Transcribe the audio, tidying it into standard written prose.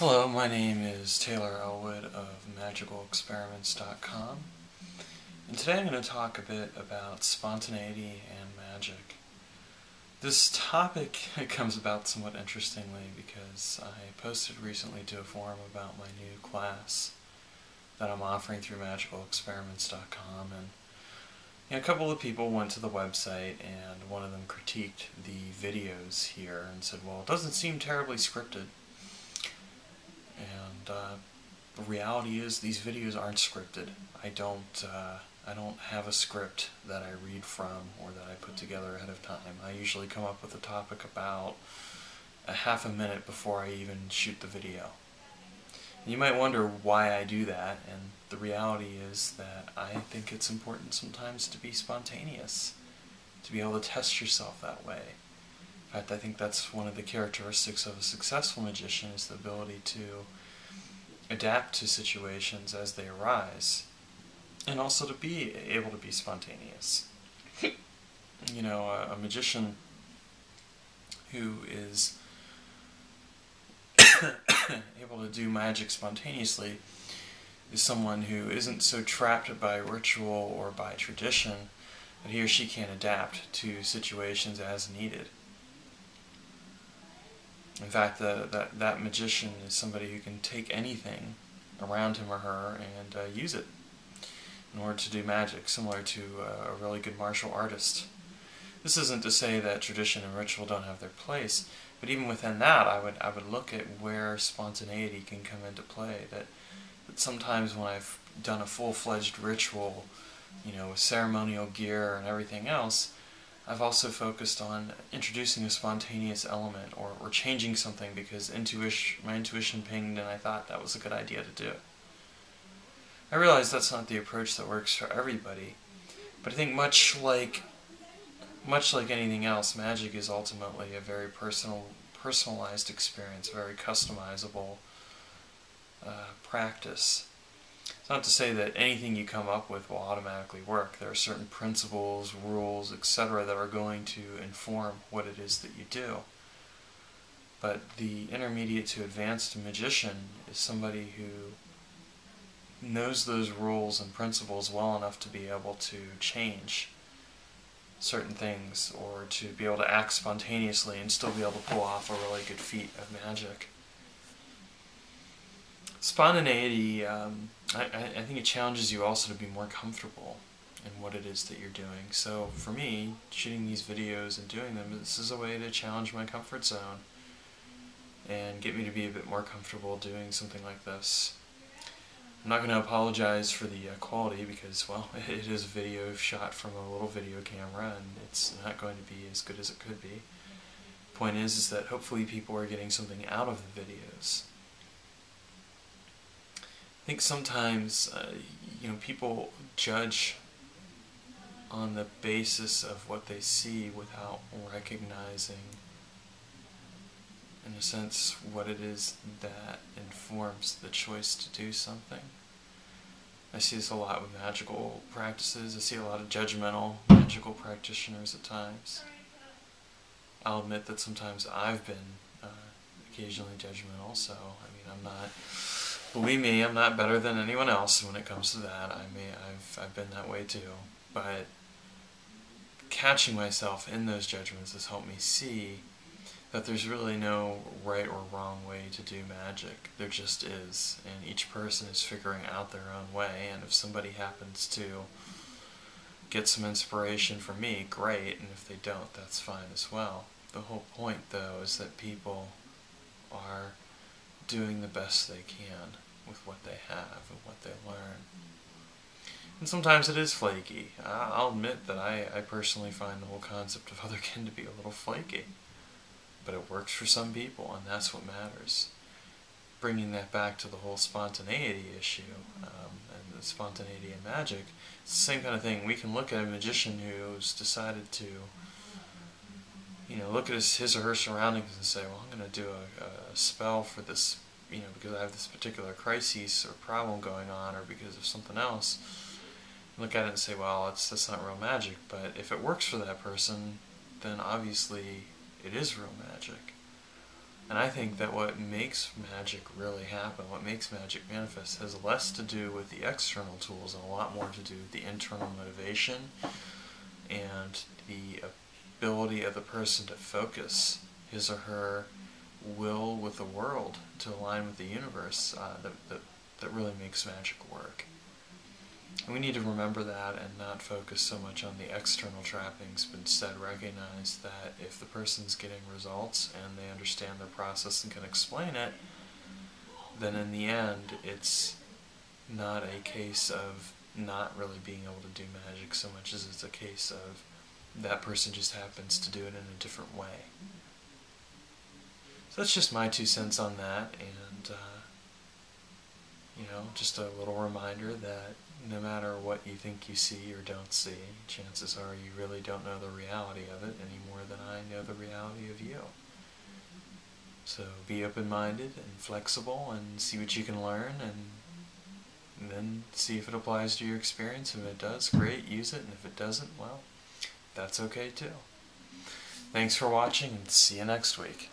Hello, my name is Taylor Elwood of magicalexperiments.com, and today I'm going to talk a bit about spontaneity and magic. This topic comes about somewhat interestingly because I posted recently to a forum about my new class that I'm offering through magicalexperiments.com, and a couple of people went to the website and one of them critiqued the videos here and said, well, it doesn't seem terribly scripted. And the reality is these videos aren't scripted. I don't have a script that I read from or that I put together ahead of time. I usually come up with a topic about a half a minute before I even shoot the video. And you might wonder why I do that, and the reality is that I think it's important sometimes to be spontaneous, to be able to test yourself that way. In fact, I think that's one of the characteristics of a successful magician, is the ability to adapt to situations as they arise, and also to be able to be spontaneous. You know, a magician who is able to do magic spontaneously is someone who isn't so trapped by ritual or by tradition that he or she can't adapt to situations as needed. In fact, that magician is somebody who can take anything around him or her and use it in order to do magic, similar to a really good martial artist. This isn't to say that tradition and ritual don't have their place, but even within that, I would look at where spontaneity can come into play. That sometimes when I've done a full-fledged ritual, you know, with ceremonial gear and everything else, I've also focused on introducing a spontaneous element or changing something because my intuition pinged and I thought that was a good idea to do. I realize that's not the approach that works for everybody, but I think much like anything else, magic is ultimately a very personalized experience, a very customizable practice. It's not to say that anything you come up with will automatically work. There are certain principles, rules, etc. that are going to inform what it is that you do. But the intermediate to advanced magician is somebody who knows those rules and principles well enough to be able to change certain things or to be able to act spontaneously and still be able to pull off a really good feat of magic. Spontaneity, I think it challenges you also to be more comfortable in what it is that you're doing. So for me, shooting these videos and doing them, this is a way to challenge my comfort zone and get me to be a bit more comfortable doing something like this. I'm not going to apologize for the quality because, well, it is a video shot from a little video camera and it's not going to be as good as it could be. Point is that hopefully people are getting something out of the videos. I think sometimes, people judge on the basis of what they see without recognizing, in a sense, what it is that informs the choice to do something. I see this a lot with magical practices. I see a lot of judgmental magical practitioners at times. I'll admit that sometimes I've been occasionally judgmental, so believe me, I'm not better than anyone else when it comes to that. I've been that way too. But catching myself in those judgments has helped me see that there's really no right or wrong way to do magic. There just is. And each person is figuring out their own way. And if somebody happens to get some inspiration from me, great. And if they don't, that's fine as well. The whole point, though, is that people are doing the best they can with what they have and what they learn. And sometimes it is flaky. I'll admit that I personally find the whole concept of otherkin to be a little flaky. But it works for some people, and that's what matters. Bringing that back to the whole spontaneity issue, and the spontaneity in magic, it's the same kind of thing. We can look at a magician who's decided to look at his or her surroundings and say, well, I'm going to do a spell for this, because I have this particular crisis or problem going on, or because of something else. Look at it and say, well, that's not real magic. But if it works for that person, then obviously it is real magic. And I think that what makes magic really happen, what makes magic manifest, has less to do with the external tools and a lot more to do with the internal motivation and the ability of the person to focus his or her will with the world to align with the universe that really makes magic work. And we need to remember that and not focus so much on the external trappings, but instead recognize that if the person's getting results and they understand their process and can explain it, then in the end it's not a case of not really being able to do magic so much as it's a case of that person just happens to do it in a different way. So that's just my 2 cents on that, and just a little reminder that no matter what you think you see or don't see, chances are you really don't know the reality of it any more than I know the reality of you. So be open-minded and flexible and see what you can learn, and then see if it applies to your experience. If it does, great, use it, and if it doesn't, well, that's okay too. Thanks for watching, and see you next week.